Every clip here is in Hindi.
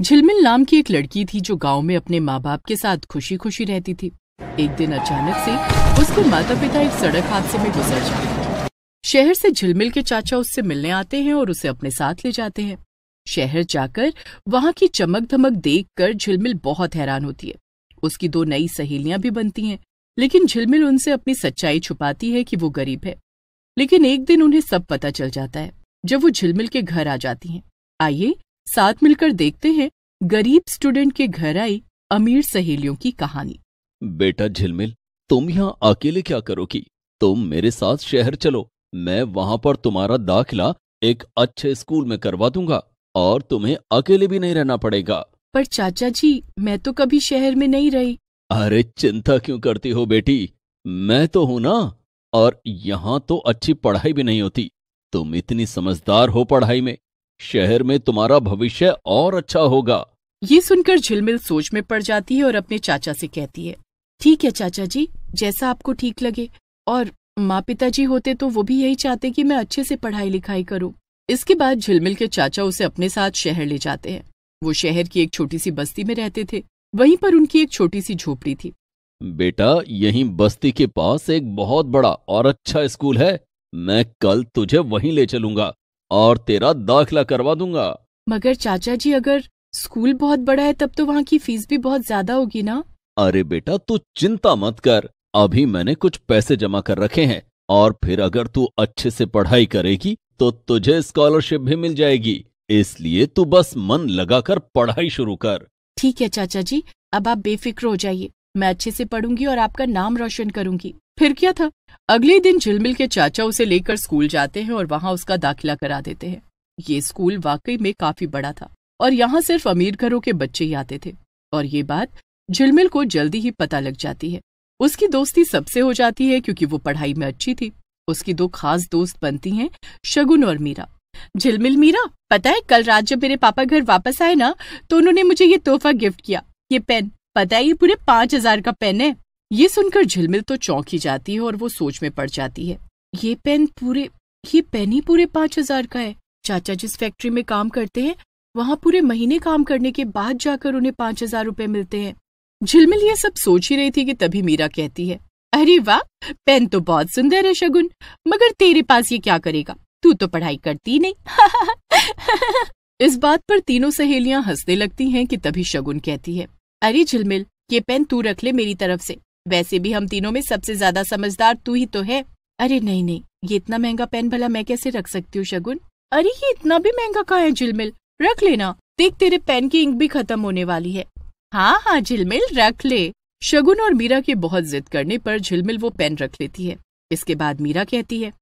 झिलमिल नाम की एक लड़की थी जो गांव में अपने माँ बाप के साथ खुशी खुशी रहती थी। एक दिन अचानक से उसके माता पिता एक सड़क हादसे में गुजर जाते हैं। शहर से झिलमिल के चाचा उससे मिलने आते हैं और उसे अपने साथ ले जाते हैं। शहर जाकर वहां की चमक धमक देखकर झिलमिल बहुत हैरान होती है। उसकी दो नई सहेलियां भी बनती हैं, लेकिन झिलमिल उनसे अपनी सच्चाई छुपाती है कि वो गरीब है। लेकिन एक दिन उन्हें सब पता चल जाता है जब वो झिलमिल के घर आ जाती हैं। आइए साथ मिलकर देखते हैं गरीब स्टूडेंट के घर आई अमीर सहेलियों की कहानी। बेटा झिलमिल, तुम यहाँ अकेले क्या करोगी? तुम मेरे साथ शहर चलो, मैं वहां पर तुम्हारा दाखिला एक अच्छे स्कूल में करवा दूंगा और तुम्हें अकेले भी नहीं रहना पड़ेगा। पर चाचा जी, मैं तो कभी शहर में नहीं रही। अरे चिंता क्यों करती हो बेटी, मैं तो हूं ना। और यहाँ तो अच्छी पढ़ाई भी नहीं होती। तुम इतनी समझदार हो पढ़ाई में, शहर में तुम्हारा भविष्य और अच्छा होगा। ये सुनकर झिलमिल सोच में पड़ जाती है और अपने चाचा से कहती है, ठीक है चाचा जी, जैसा आपको ठीक लगे। और माँ पिताजी होते तो वो भी यही चाहते कि मैं अच्छे से पढ़ाई लिखाई करूँ। इसके बाद झिलमिल के चाचा उसे अपने साथ शहर ले जाते हैं। वो शहर की एक छोटी सी बस्ती में रहते थे। वहीं पर उनकी एक छोटी सी झोपड़ी थी। बेटा, यहीं बस्ती के पास एक बहुत बड़ा और अच्छा स्कूल है। मैं कल तुझे वहीं ले चलूंगा और तेरा दाखिला करवा दूंगा। मगर चाचा जी, अगर स्कूल बहुत बड़ा है तब तो वहाँ की फीस भी बहुत ज्यादा होगी ना। अरे बेटा, तू चिंता मत कर, अभी मैंने कुछ पैसे जमा कर रखे हैं और फिर अगर तू अच्छे से पढ़ाई करेगी तो तुझे स्कॉलरशिप भी मिल जाएगी। इसलिए तू बस मन लगाकर पढ़ाई शुरू कर। ठीक है चाचा जी, अब आप बेफिक्र हो जाइए। मैं अच्छे से पढ़ूंगी और आपका नाम रोशन करूंगी। फिर क्या था, अगले दिन झिलमिल के चाचा उसे लेकर स्कूल जाते हैं और वहाँ उसका दाखिला करा देते हैं। ये स्कूल वाकई में काफी बड़ा था और यहाँ सिर्फ अमीर घरों के बच्चे ही आते थे। और ये बात झिलमिल को जल्दी ही पता लग जाती है। उसकी दोस्ती सबसे हो जाती है क्योंकि वो पढ़ाई में अच्छी थी। उसकी दो खास दोस्त बनती हैं, शगुन और मीरा। झिलमिल, मीरा, पता है कल रात जब मेरे पापा घर वापस आए ना, तो उन्होंने मुझे ये तोहफा गिफ्ट किया। ये पेन, पता है ये पूरे 5,000 का पेन है। ये सुनकर झिलमिल तो चौंक ही जाती है और वो सोच में पड़ जाती है। ये पेन ही पूरे 5,000 का है। चाचा जिस फैक्ट्री में काम करते हैं वहाँ पूरे महीने काम करने के बाद जाकर उन्हें 5,000 रुपए मिलते हैं। झिलमिल ये सब सोच ही रही थी कि तभी मीरा कहती है, अरे वाह, पेन तो बहुत सुंदर है शगुन, मगर तेरे पास ये क्या करेगा, तू तो पढ़ाई करती नहीं। इस बात पर तीनों सहेलियां हंसने लगती हैं कि तभी शगुन कहती है, अरे झिलमिल, ये पेन तू रख ले मेरी तरफ से। वैसे भी हम तीनों में सबसे ज्यादा समझदार तू ही तो है। अरे नहीं नहीं, ये इतना महंगा पेन भला मैं कैसे रख सकती हूँ शगुन। अरे ये इतना भी महंगा कहाँ है झिलमिल, रख लेना, देख तेरे पेन की इंक भी खत्म होने वाली है। हाँ हाँ झिलमिल, रख ले। शगुन और मीरा के बहुत जिद करने पर झिलमिल वो पेन रख लेती है। इसके बाद मीरा कहती है,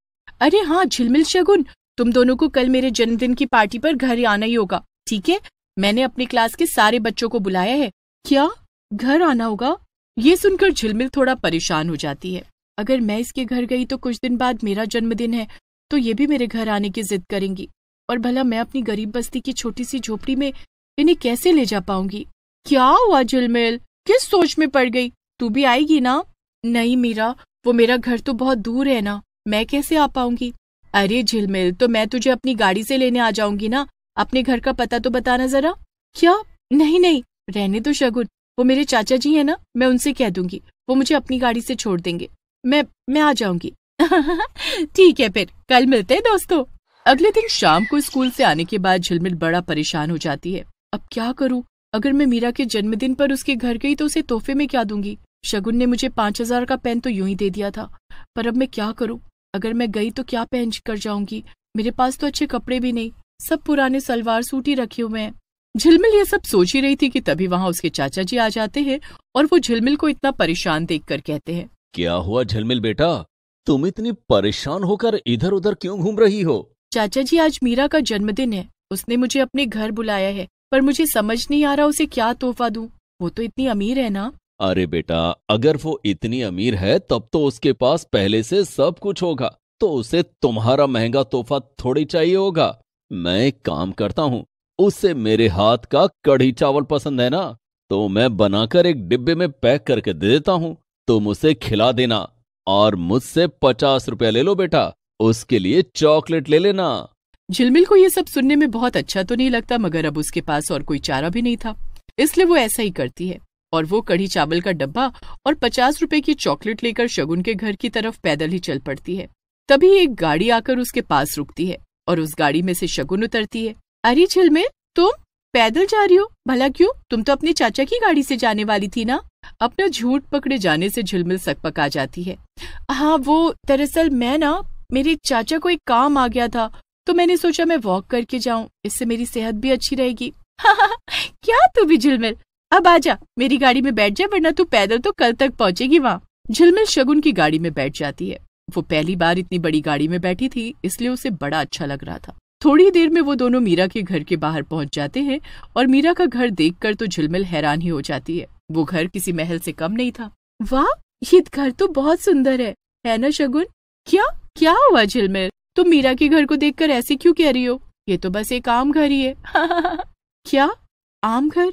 अरे हाँ झिलमिल, शगुन, तुम दोनों को कल मेरे जन्मदिन की पार्टी पर घर आना ही होगा, ठीक है? मैंने अपनी क्लास के सारे बच्चों को बुलाया है। क्या, घर आना होगा? ये सुनकर झिलमिल थोड़ा परेशान हो जाती है। अगर मैं इसके घर गई तो कुछ दिन बाद मेरा जन्मदिन है, तो ये भी मेरे घर आने की जिद करेंगी। और भला मैं अपनी गरीब बस्ती की छोटी सी झोपड़ी में इन्हें कैसे ले जा पाऊंगी? क्या हुआ झिलमिल, किस सोच में पड़ गई? तू भी आएगी ना? नहीं मीरा, वो मेरा घर तो बहुत दूर है ना, मैं कैसे आ पाऊंगी? अरे झिलमिल, तो मैं तुझे अपनी गाड़ी से लेने आ जाऊंगी ना। अपने घर का पता तो बताना जरा। क्या? नहीं नहीं, रहने दो शगुन, वो मेरे चाचा जी है ना, मैं उनसे कह दूंगी, वो मुझे अपनी गाड़ी से छोड़ देंगे। मैं आ जाऊंगी। ठीक है, फिर कल मिलते हैं दोस्तों। अगले दिन शाम को स्कूल से आने के बाद झिलमिल बड़ा परेशान हो जाती है। अब क्या करूं? अगर मैं मीरा के जन्मदिन पर उसके घर गई तो उसे तोहफे में क्या दूंगी? शगुन ने मुझे 5,000 का पेन तो यूं ही दे दिया था, पर अब मैं क्या करूं? अगर मैं गई तो क्या पहन कर जाऊंगी? मेरे पास तो अच्छे कपड़े भी नहीं, सब पुराने सलवार सूट ही रखे हुए हैं। झिलमिल ये सब सोच ही रही थी कि तभी वहाँ उसके चाचा जी आ जाते हैं और वो झिलमिल को इतना परेशान देखकर कहते हैं, क्या हुआ झिलमिल बेटा, तुम इतनी परेशान होकर इधर उधर क्यों घूम रही हो? चाचा जी, आज मीरा का जन्मदिन है, उसने मुझे अपने घर बुलाया है, पर मुझे समझ नहीं आ रहा उसे क्या तोहफा दूं। वो तो इतनी अमीर है ना। अरे बेटा, अगर वो इतनी अमीर है तब तो उसके पास पहले से सब कुछ होगा, तो उसे तुम्हारा महंगा तोहफा थोड़ी चाहिए होगा। मैं एक काम करता हूँ, उससे मेरे हाथ का कढ़ी चावल पसंद है ना, तो मैं बनाकर एक डिब्बे में पैक करके दे देता हूँ, तुम उसे खिला देना और मुझसे 50 रुपया ले लो बेटा, उसके लिए चॉकलेट ले लेना। झिलमिल को ये सब सुनने में बहुत अच्छा तो नहीं लगता, मगर अब उसके पास और कोई चारा भी नहीं था, इसलिए वो ऐसा ही करती है। और वो कढ़ी चावल का डब्बा और 50 रुपए की चॉकलेट लेकर शगुन के घर की तरफ पैदल ही चल पड़ती है। तभी एक गाड़ी आकर उसके पास रुकती है और उस गाड़ी में से शगुन उतरती है। अरे झिलमिल, तुम पैदल जा रही हो? भला क्यों? तुम तो अपने चाचा की गाड़ी से जाने वाली थी ना? अपना झूठ पकड़े जाने से झिलमिल सकपका जाती है। हाँ, वो दरअसल मैं ना, मेरे चाचा को एक काम आ गया था, तो मैंने सोचा मैं वॉक करके जाऊं, इससे मेरी सेहत भी अच्छी रहेगी। क्या तू भी झिलमिल, अब आजा, मेरी गाड़ी में बैठ जा, वरना तू पैदल तो कल तक पहुंचेगी वहाँ। झिलमिल शगुन की गाड़ी में बैठ जाती है। वो पहली बार इतनी बड़ी गाड़ी में बैठी थी, इसलिए उसे बड़ा अच्छा लग रहा था। थोड़ी देर में वो दोनों मीरा के घर के बाहर पहुंच जाते हैं और मीरा का घर देखकर तो झिलमिल हैरान ही हो जाती है। वो घर किसी महल से कम नहीं था। वाह, ये घर तो बहुत सुंदर है ना शगुन? क्या हुआ झिलमिल? तुम मीरा के घर को देखकर ऐसे क्यों कह रही हो? ये तो बस एक आम घर ही है। क्या आम घर?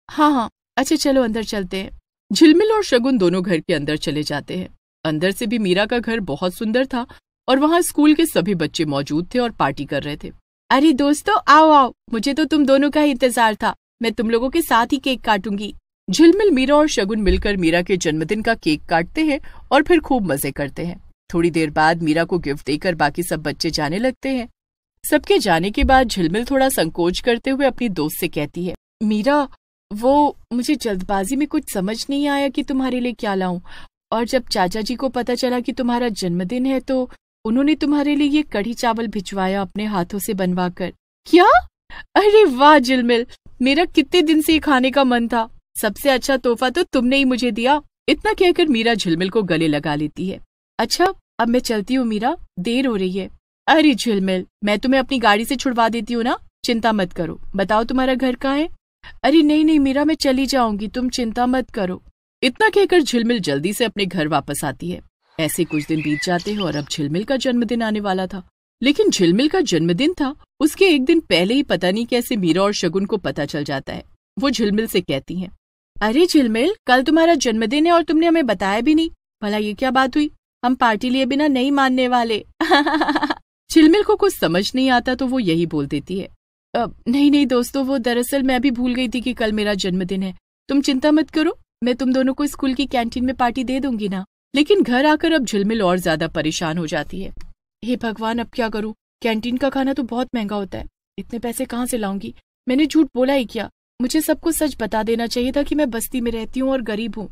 हाँ, अच्छा चलो अंदर चलते हैं। झिलमिल और शगुन दोनों घर के अंदर चले जाते हैं। अंदर से भी मीरा का घर बहुत सुंदर था और वहाँ स्कूल के सभी बच्चे मौजूद थे और पार्टी कर रहे थे। अरे दोस्तों, आओ, मुझे तो तुम दोनों का ही इंतजार था। मैं तुम लोगों के साथ ही केक काटूंगी। झिलमिल, मीरा और शगुन मिलकर मीरा के जन्मदिन का केक काटते हैं और फिर खूब मजे करते हैं। थोड़ी देर बाद मीरा को गिफ्ट देकर बाकी सब बच्चे जाने लगते हैं। सबके जाने के बाद झिलमिल थोड़ा संकोच करते हुए अपनी दोस्त से कहती है, मीरा, वो मुझे जल्दबाजी में कुछ समझ नहीं आया कि तुम्हारे लिए क्या लाऊं, और जब चाचा जी को पता चला कि तुम्हारा जन्मदिन है तो उन्होंने तुम्हारे लिए ये कढ़ी चावल भिजवाया अपने हाथों से बनवाकर। क्या? अरे वाह झिलमिल, मेरा कितने दिन से ये खाने का मन था। सबसे अच्छा तोहफा तो तुमने ही मुझे दिया। इतना कहकर मीरा झिलमिल को गले लगा लेती है। अच्छा, अब मैं चलती हूँ मीरा, देर हो रही है। अरे झिलमिल, मैं तुम्हें अपनी गाड़ी से छुड़वा देती हूँ ना, चिंता मत करो। बताओ तुम्हारा घर कहाँ है? अरे नहीं मीरा, मैं चली जाऊंगी, तुम चिंता मत करो। इतना कहकर झिलमिल जल्दी से अपने घर वापस आती है। ऐसे कुछ दिन बीत जाते हैं और अब झिलमिल का जन्मदिन आने वाला था। लेकिन झिलमिल का जन्मदिन था, उसके एक दिन पहले ही पता नहीं कैसे मीरा और शगुन को पता चल जाता है। वो झिलमिल से कहती हैं, अरे झिलमिल, कल तुम्हारा जन्मदिन है और तुमने हमें बताया भी नहीं। भला ये क्या बात हुई? हम पार्टी लिए बिना नहीं मानने वाले। झिलमिल को कुछ समझ नहीं आता तो वो यही बोल देती है, नहीं दोस्तों, वो दरअसल मैं भी भूल गई थी कि कल मेरा जन्मदिन है। तुम चिंता मत करो, मैं तुम दोनों को स्कूल की कैंटीन में पार्टी दे दूंगी ना। लेकिन घर आकर अब झिलमिल और ज्यादा परेशान हो जाती है। हे भगवान, अब क्या करूं? कैंटीन का खाना तो बहुत महंगा होता है, इतने पैसे कहाँ से लाऊंगी? मैंने झूठ बोला ही क्या? मुझे सबको सच बता देना चाहिए था कि मैं बस्ती में रहती हूँ और गरीब हूँ।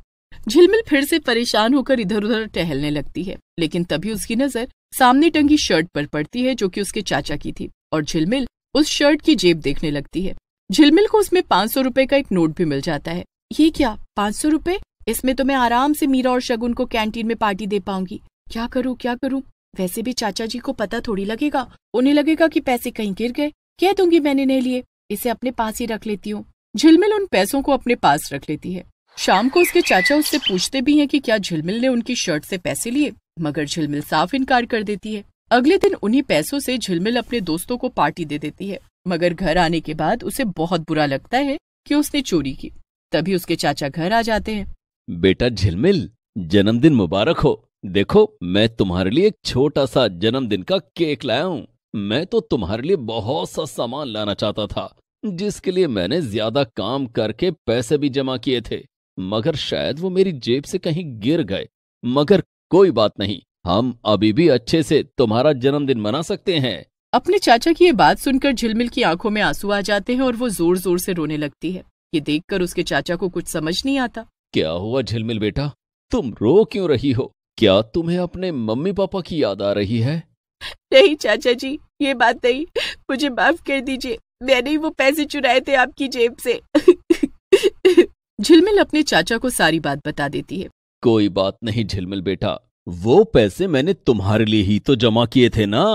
झिलमिल फिर से परेशान होकर इधर उधर टहलने लगती है, लेकिन तभी उसकी नजर सामने टंगी शर्ट पर पड़ती है जो कि उसके चाचा की थी, और झिलमिल उस शर्ट की जेब देखने लगती है। झिलमिल को उसमें 500 रुपए का एक नोट भी मिल जाता है। ये क्या, 500 रुपए? इसमें तो मैं आराम से मीरा और शगुन को कैंटीन में पार्टी दे पाऊंगी। क्या करूं? वैसे भी चाचा जी को पता थोड़ी लगेगा, उन्हें लगेगा कि पैसे कहीं गिर गए। कह दूंगी मैंने नहीं लिए, इसे अपने पास ही रख लेती हूँ। झिलमिल उन पैसों को अपने पास रख लेती है। शाम को उसके चाचा उससे पूछते भी हैं कि क्या झिलमिल ने उनकी शर्ट से पैसे लिए, मगर झिलमिल साफ इनकार कर देती है। अगले दिन उन्हीं पैसों से झिलमिल अपने दोस्तों को पार्टी दे देती है, मगर घर आने के बाद उसे बहुत बुरा लगता है कि उसने चोरी की। तभी उसके चाचा घर आ जाते हैं। बेटा झिलमिल, जन्मदिन मुबारक हो। देखो, मैं तुम्हारे लिए एक छोटा सा जन्मदिन का केक लाया हूँ। मैं तो तुम्हारे लिए बहुत सा सामान लाना चाहता था, जिसके लिए मैंने ज्यादा काम करके पैसे भी जमा किए थे, मगर शायद वो मेरी जेब से कहीं गिर गए। मगर कोई बात नहीं, हम अभी भी अच्छे से तुम्हारा जन्मदिन मना सकते हैं। अपने चाचा की ये बात सुनकर झिलमिल की आंखों में आंसू आ जाते हैं और वो जोर जोर से रोने लगती है। ये देखकर उसके चाचा को कुछ समझ नहीं आता। क्या हुआ झिलमिल बेटा, तुम रो क्यों रही हो? क्या तुम्हें अपने मम्मी पापा की याद आ रही है? नहीं चाचा जी, ये बात नहीं, मुझे माफ कर दीजिए, मैंने ही वो पैसे चुराए थे आपकी जेब से। झिलमिल अपने चाचा को सारी बात बता देती है। कोई बात नहीं झिलमिल बेटा, वो पैसे मैंने तुम्हारे लिए ही तो जमा किए थे ना।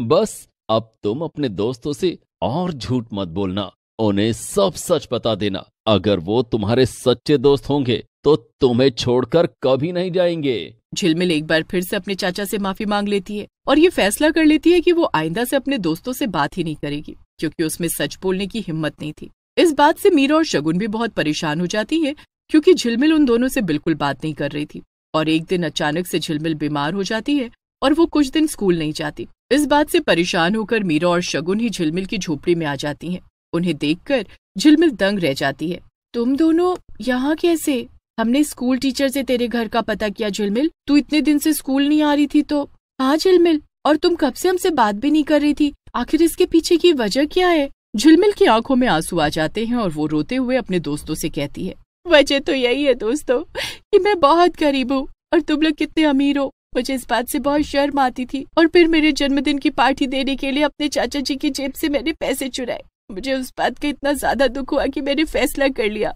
बस अब तुम अपने दोस्तों से और झूठ मत बोलना, उन्हें सब सच बता देना। अगर वो तुम्हारे सच्चे दोस्त होंगे तो तुम्हें छोड़कर कभी नहीं जाएंगे। झिलमिल एक बार फिर से अपने चाचा से माफी मांग लेती है और ये फैसला कर लेती है कि वो आइंदा से अपने दोस्तों से बात ही नहीं करेगी, क्योंकि उसमें सच बोलने की हिम्मत नहीं थी। इस बात से मीरा और शगुन भी बहुत परेशान हो जाती है, क्योंकि झिलमिल उन दोनों से बिल्कुल बात नहीं कर रही थी। और एक दिन अचानक से झिलमिल बीमार हो जाती है और वो कुछ दिन स्कूल नहीं जाती। इस बात से परेशान होकर मीरा और शगुन ही झिलमिल की झोपड़ी में आ जाती हैं। उन्हें देखकर झिलमिल दंग रह जाती है। तुम दोनों यहाँ कैसे? हमने स्कूल टीचर से तेरे घर का पता किया झिलमिल, तू इतने दिन से स्कूल नहीं आ रही थी तो। हाँ झिलमिल, और तुम कब से हमसे बात भी नहीं कर रही थी, आखिर इसके पीछे की वजह क्या है? झिलमिल की आंखों में आंसू आ जाते हैं और वो रोते हुए अपने दोस्तों से कहती है, वजह तो यही है दोस्तों कि मैं बहुत गरीब हूँ और तुम लोग कितने अमीर हो। मुझे इस बात से बहुत शर्म आती थी और फिर मेरे जन्मदिन की पार्टी देने के लिए अपने चाचा जी की जेब से मैंने पैसे चुराए। मुझे उस बात का इतना ज्यादा दुख हुआ कि मैंने फैसला कर लिया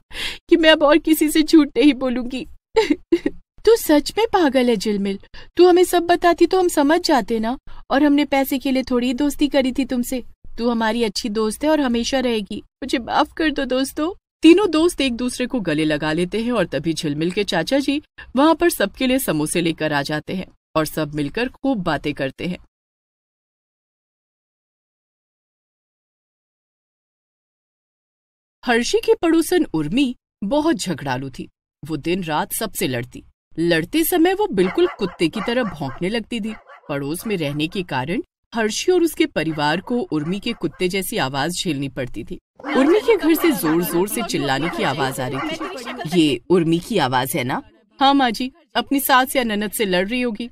कि मैं अब और किसी से झूठ नहीं बोलूंगी। तू सच में पागल है झिलमिल, तू हमें सब बताती तो हम समझ जाते ना, और हमने पैसे के लिए थोड़ी दोस्ती करी थी तुमसे। तू हमारी अच्छी दोस्त है और हमेशा रहेगी, मुझे माफ कर दो दोस्तों। तीनों दोस्त एक दूसरे को गले लगा लेते हैं और तभी झिलमिल के चाचा जी वहाँ पर सबके लिए समोसे लेकर आ जाते हैं और सब मिलकर खूब बातें करते हैं। हर्षी की पड़ोसन उर्मी बहुत झगड़ालू थी। वो दिन रात सबसे लड़ती। लड़ते समय वो बिल्कुल कुत्ते की तरह भौंकने लगती थी। पड़ोस में रहने के कारण हर्षी और उसके परिवार को उर्मी के कुत्ते जैसी आवाज झेलनी पड़ती थी। उर्मी के घर से जोर जोर से चिल्लाने की आवाज आ रही थी। ये उर्मी की आवाज है ना? हाँ माँ जी, अपनी सास या ननद से लड़ रही होगी।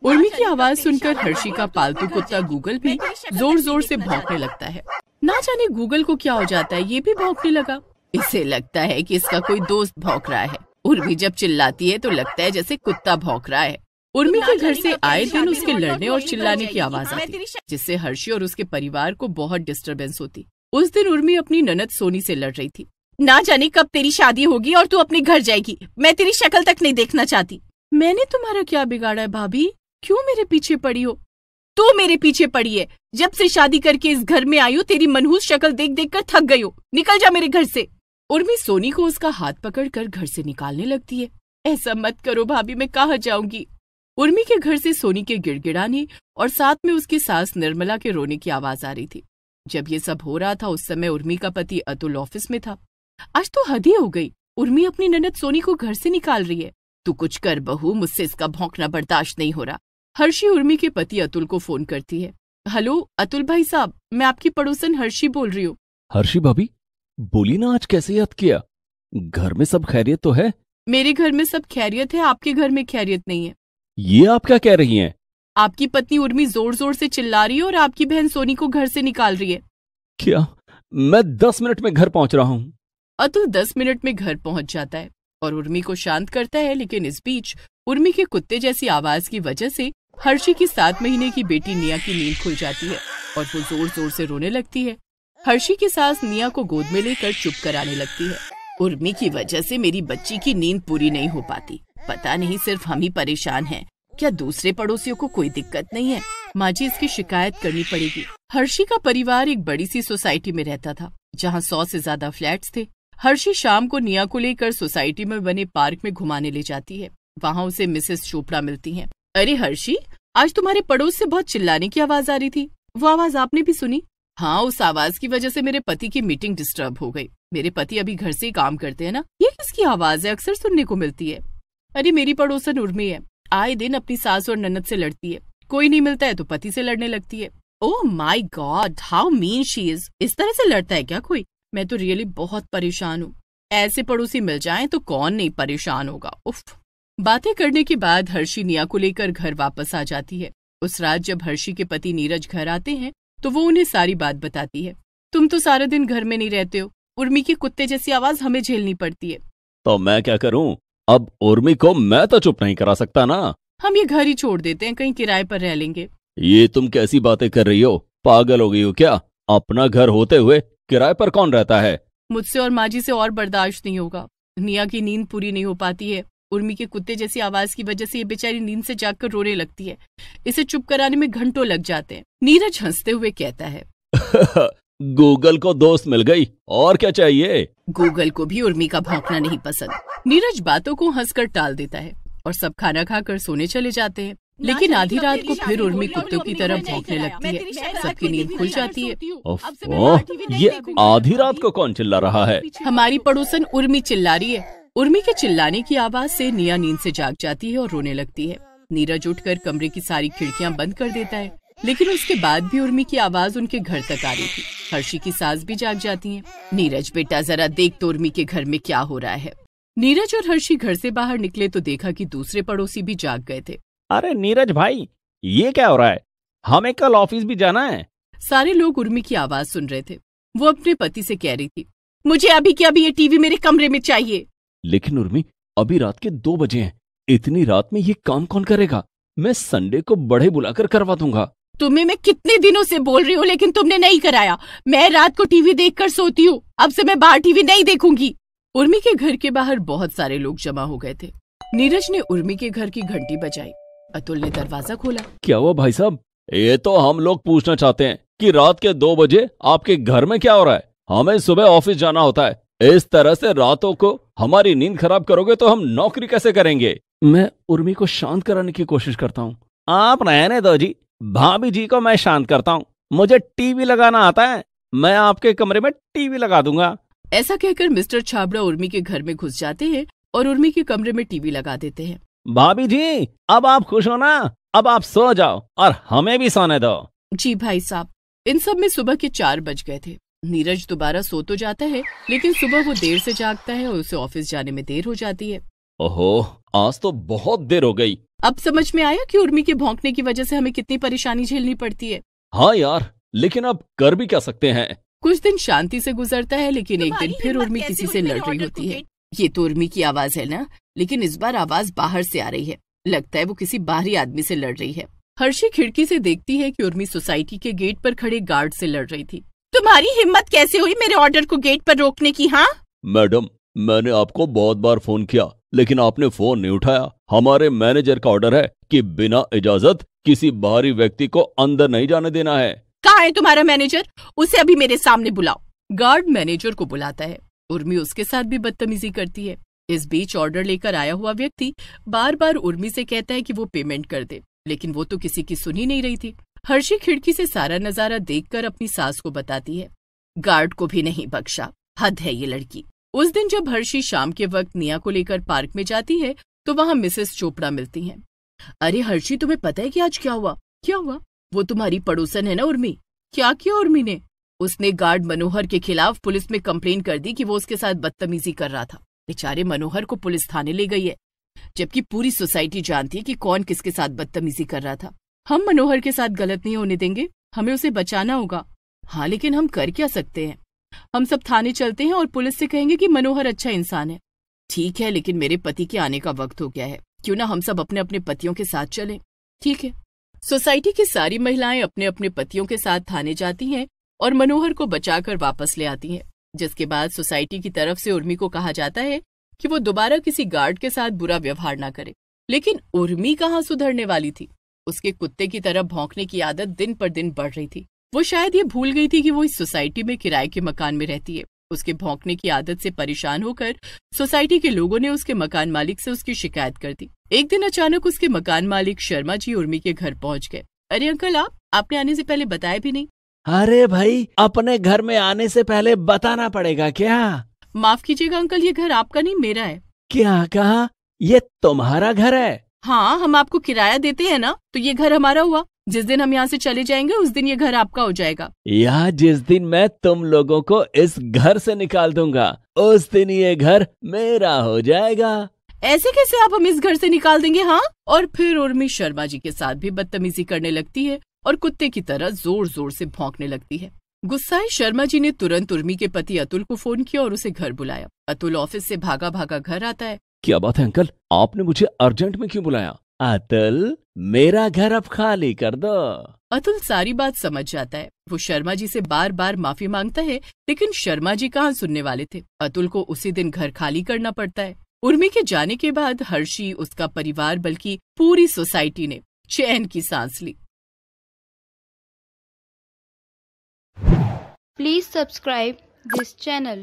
उर्मी की आवाज सुनकर हर्षी का पालतू कुत्ता गूगल भी जोर जोर से भौंकने लगता है। ना जाने गूगल को क्या हो जाता है, ये भी भौंकने लगा। इसे लगता है कि इसका कोई दोस्त भौंक रहा है। उर्मी जब चिल्लाती है तो लगता है जैसे कुत्ता भौंक रहा है। उर्मी के घर से आए दिन उसके लड़ने और चिल्लाने की आवाज आती, जिससे हर्षी और उसके परिवार को बहुत डिस्टरबेंस होती। उस दिन उर्मी अपनी ननद सोनी से लड़ रही थी। ना जाने कब तेरी शादी होगी और तू अपने घर जाएगी, मैं तेरी शक्ल तक नहीं देखना चाहती। मैंने तुम्हारा क्या बिगाड़ा है भाभी, क्यों मेरे पीछे पड़ी हो? तू मेरे पीछे पड़ी है, जब से शादी करके इस घर में आई हो तेरी मनहूस शक्ल देख देख कर थक गई हो, निकल जा मेरे घर से। उर्मी सोनी को उसका हाथ पकड़कर घर से निकालने लगती है। ऐसा मत करो भाभी, मैं कहाँ जाऊंगी। उर्मी के घर से सोनी के गिड़गिड़ाने और साथ में उसकी सास निर्मला के रोने की आवाज आ रही थी। जब ये सब हो रहा था उस समय उर्मी का पति अतुल ऑफिस में था। आज तो हद ही हो गई, उर्मी अपनी ननद सोनी को घर से निकाल रही है। तू कुछ कर बहू, मुझसे इसका भौंकना बर्दाश्त नहीं हो रहा। हर्षी उर्मी के पति अतुल को फोन करती है। हेलो अतुल भाई साहब, मैं आपकी पड़ोसन हर्षी बोल रही हूँ। हर्षी भाभी, बोली ना आज कैसे याद किया? घर में सब खैरियत तो है? मेरे घर में सब खैरियत है, आपके घर में खैरियत नहीं है। ये आप क्या कह रही हैं? आपकी पत्नी उर्मी जोर जोर से चिल्ला रही है और आपकी बहन सोनी को घर से निकाल रही है। क्या? मैं 10 मिनट में घर पहुंच रहा हूँ। अतुल 10 मिनट में घर पहुंच जाता है और उर्मी को शांत करता है, लेकिन इस बीच उर्मी के कुत्ते जैसी आवाज की वजह से हर्षी की 7 महीने की बेटी निया की नींद खुल जाती है और वो जोर जोर से रोने लगती है। हर्षी की सास निया को गोद में लेकर चुप कराने लगती है। उर्मी की वजह से मेरी बच्ची की नींद पूरी नहीं हो पाती, पता नहीं सिर्फ हम ही परेशान हैं, क्या दूसरे पड़ोसियों को कोई दिक्कत नहीं है? माँ जी, इसकी शिकायत करनी पड़ेगी। हर्षी का परिवार एक बड़ी सी सोसाइटी में रहता था जहाँ 100 से ज्यादा फ्लैट्स थे। हर्षी शाम को निया को लेकर सोसाइटी में बने पार्क में घुमाने ले जाती है। वहाँ उसे मिसेस चोपड़ा मिलती हैं। अरे हर्षी, आज तुम्हारे पड़ोस से बहुत चिल्लाने की आवाज आ रही थी, वो आवाज आपने भी सुनी? हाँ, उस आवाज की वजह से मेरे पति की मीटिंग डिस्टर्ब हो गई। मेरे पति अभी घर से ही काम करते हैं ना। ये किसकी आवाज है? अक्सर सुनने को मिलती है। अरे मेरी पड़ोसन उर्मी है, आए दिन अपनी सास और ननद से लड़ती है। कोई नहीं मिलता है तो पति से लड़ने लगती है। Oh my God, how mean she is. इस तरह से लड़ता है क्या कोई? मैं तो रियली बहुत परेशान हूँ। ऐसे पड़ोसी मिल जाएं तो कौन नहीं परेशान होगा। उफ। बातें करने के बाद हर्षी निया को लेकर घर वापस आ जाती है। उस रात जब हर्षी के पति नीरज घर आते हैं तो वो उन्हें सारी बात बताती है। तुम तो सारा दिन घर में नहीं रहते हो, उर्मी के कुत्ते जैसी आवाज हमें झेलनी पड़ती है। तो मैं क्या करूं? अब उर्मी को मैं तो चुप नहीं करा सकता ना। हम ये घर ही छोड़ देते हैं, कहीं किराए पर रह लेंगे। ये तुम कैसी बातें कर रही हो? पागल हो गई हो क्या? अपना घर होते हुए किराए पर कौन रहता है? मुझसे और माँ जी से और बर्दाश्त नहीं होगा। निया की नींद पूरी नहीं हो पाती है। उर्मी के कुत्ते जैसी आवाज की वजह से ये बेचारी नींद से जागकर रोने लगती है। इसे चुप कराने में घंटों लग जाते हैं। नीरज हंसते हुए कहता है गूगल को दोस्त मिल गई, और क्या चाहिए? गूगल को भी उर्मी का भौंकना नहीं पसंद। नीरज बातों को हंसकर टाल देता है और सब खाना खाकर सोने चले जाते हैं। लेकिन आधी रात को फिर उर्मी कुत्तों की तरह भौंकने लगती है। सबकी नींद खुल जाती है। ये आधी रात को कौन चिल्ला रहा है? हमारी पड़ोसन उर्मी चिल्ला रही है। उर्मी के चिल्लाने की आवाज से निया नींद से जाग जाती है और रोने लगती है। नीरज उठकर कमरे की सारी खिड़कियां बंद कर देता है। लेकिन उसके बाद भी उर्मी की आवाज उनके घर तक आ रही थी। हर्षी की सास भी जाग जाती हैं। नीरज बेटा जरा देख तो उर्मी के घर में क्या हो रहा है। नीरज और हर्षी घर से बाहर निकले तो देखा कि दूसरे पड़ोसी भी जाग गए थे। अरे नीरज भाई, ये क्या हो रहा है? हमें कल ऑफिस भी जाना है। सारे लोग उर्मी की आवाज सुन रहे थे। वो अपने पति से कह रही थी, मुझे अभी के अभी ये टीवी मेरे कमरे में चाहिए। लेकिन उर्मी, अभी रात के 2 बजे हैं। इतनी रात में ये काम कौन करेगा? मैं संडे को बढ़े बुलाकर करवा दूंगा। तुम्हें मैं कितने दिनों से बोल रही हूँ, लेकिन तुमने नहीं कराया। मैं रात को टीवी देखकर सोती हूँ। अब से मैं बाहर टीवी नहीं देखूंगी। उर्मी के घर के बाहर बहुत सारे लोग जमा हो गए थे। नीरज ने उर्मी के घर की घंटी बजाई। अतुल ने दरवाजा खोला। क्या हुआ भाई साहब? ये तो हम लोग पूछना चाहते हैं कि रात के 2 बजे आपके घर में क्या हो रहा है? हमें सुबह ऑफिस जाना होता है। इस तरह से रातों को हमारी नींद खराब करोगे तो हम नौकरी कैसे करेंगे? मैं उर्मी को शांत कराने की कोशिश करता हूँ। आप रहने दो जी, भाभी जी को मैं शांत करता हूँ। मुझे टीवी लगाना आता है। मैं आपके कमरे में टीवी लगा दूंगा। ऐसा कहकर मिस्टर छाबड़ा उर्मी के घर में घुस जाते हैं और उर्मी के कमरे में टीवी लगा देते हैं। भाभी जी, अब आप खुश हो ना? अब आप सो जाओ और हमें भी सोने दो। जी भाई साहब। इन सब में सुबह के 4 बज गए थे। नीरज दोबारा सो तो जाता है, लेकिन सुबह वो देर से जागता है और उसे ऑफिस जाने में देर हो जाती है। ओहो, आज तो बहुत देर हो गई। अब समझ में आया कि उर्मी के भौंकने की वजह से हमें कितनी परेशानी झेलनी पड़ती है। हाँ यार, लेकिन अब कर भी क्या सकते हैं। कुछ दिन शांति से गुजरता है, लेकिन एक दिन फिर उर्मी किसी से लड़ रही होती है। ये तो उर्मी की आवाज है ना, लेकिन इस बार आवाज बाहर से आ रही है। लगता है वो किसी बाहरी आदमी से लड़ रही है। हर्षी खिड़की से देखती है कि उर्मी सोसाइटी के गेट पर खड़े गार्ड से लड़ रही थी। तुम्हारी हिम्मत कैसे हुई मेरे ऑर्डर को गेट पर रोकने की? हाँ मैडम, मैंने आपको बहुत बार फोन किया, लेकिन आपने फोन नहीं उठाया। हमारे मैनेजर का ऑर्डर है कि बिना इजाजत किसी बाहरी व्यक्ति को अंदर नहीं जाने देना है। कहाँ है तुम्हारा मैनेजर? उसे अभी मेरे सामने बुलाओ। गार्ड मैनेजर को बुलाता है। उर्मी उसके साथ भी बदतमीजी करती है। इस बीच ऑर्डर लेकर आया हुआ व्यक्ति बार बार उर्मी से कहता है कि वो पेमेंट कर दे, लेकिन वो तो किसी की सुन ही नहीं रही थी। हर्षी खिड़की से सारा नजारा देखकर अपनी सास को बताती है। गार्ड को भी नहीं बख्शा, हद है ये लड़की। उस दिन जब हर्षी शाम के वक्त निया को लेकर पार्क में जाती है तो वहाँ मिसेस चोपड़ा मिलती हैं। अरे हर्षी, तुम्हें पता है कि आज क्या हुआ? क्या हुआ? वो तुम्हारी पड़ोसन है ना उर्मी। क्या किया उर्मी ने? उसने गार्ड मनोहर के खिलाफ पुलिस में कंप्लेन कर दी कि वो उसके साथ बदतमीजी कर रहा था। बेचारे मनोहर को पुलिस थाने ले गई है, जबकि पूरी सोसाइटी जानती है कि कौन किसके साथ बदतमीजी कर रहा था। हम मनोहर के साथ गलत नहीं होने देंगे, हमें उसे बचाना होगा। हाँ, लेकिन हम कर क्या सकते हैं? हम सब थाने चलते हैं और पुलिस से कहेंगे कि मनोहर अच्छा इंसान है। ठीक है, लेकिन मेरे पति के आने का वक्त हो गया है। क्यों ना हम सब अपने अपने पतियों के साथ चलें? ठीक है। सोसाइटी की सारी महिलाएं अपने अपने पतियों के साथ थाने जाती हैं और मनोहर को बचाकर वापस ले आती हैं, जिसके बाद सोसाइटी की तरफ से उर्मी को कहा जाता है कि वो दोबारा किसी गार्ड के साथ बुरा व्यवहार ना करे। लेकिन उर्मी कहाँ सुधरने वाली थी। उसके कुत्ते की तरह भौंकने की आदत दिन पर दिन बढ़ रही थी। वो शायद ये भूल गई थी कि वो इस सोसाइटी में किराए के मकान में रहती है। उसके भौंकने की आदत से परेशान होकर सोसाइटी के लोगों ने उसके मकान मालिक से उसकी शिकायत कर दी। एक दिन अचानक उसके मकान मालिक शर्मा जी उर्मी के घर पहुंच गए। अरे अंकल, आपने आने से पहले बताया भी नहीं। अरे भाई, अपने घर में आने से पहले बताना पड़ेगा क्या? माफ कीजिएगा अंकल, ये घर आपका नहीं मेरा है। क्या कहा? ये तुम्हारा घर है? हाँ, हम आपको किराया देते हैं ना, तो ये घर हमारा हुआ। जिस दिन हम यहाँ से चले जाएंगे उस दिन ये घर आपका हो जाएगा। या जिस दिन मैं तुम लोगों को इस घर से निकाल दूंगा उस दिन ये घर मेरा हो जाएगा। ऐसे कैसे आप हम इस घर से निकाल देंगे? हाँ। और फिर उर्मी शर्मा जी के साथ भी बदतमीजी करने लगती है और कुत्ते की तरह जोर जोर से भौंकने लगती है। गुस्साए शर्मा जी ने तुरंत उर्मी के पति अतुल को फोन किया और उसे घर बुलाया। अतुल ऑफिस से भागा भागा घर आता है। क्या बात है अंकल, आपने मुझे अर्जेंट में क्यों बुलाया? अतुल, मेरा घर अब खाली कर दो। अतुल सारी बात समझ जाता है। वो शर्मा जी से बार बार माफी मांगता है, लेकिन शर्मा जी कहाँ सुनने वाले थे। अतुल को उसी दिन घर खाली करना पड़ता है। उर्मी के जाने के बाद हर्षी, उसका परिवार, बल्कि पूरी सोसाइटी ने चैन की सांस ली। Please subscribe this channel.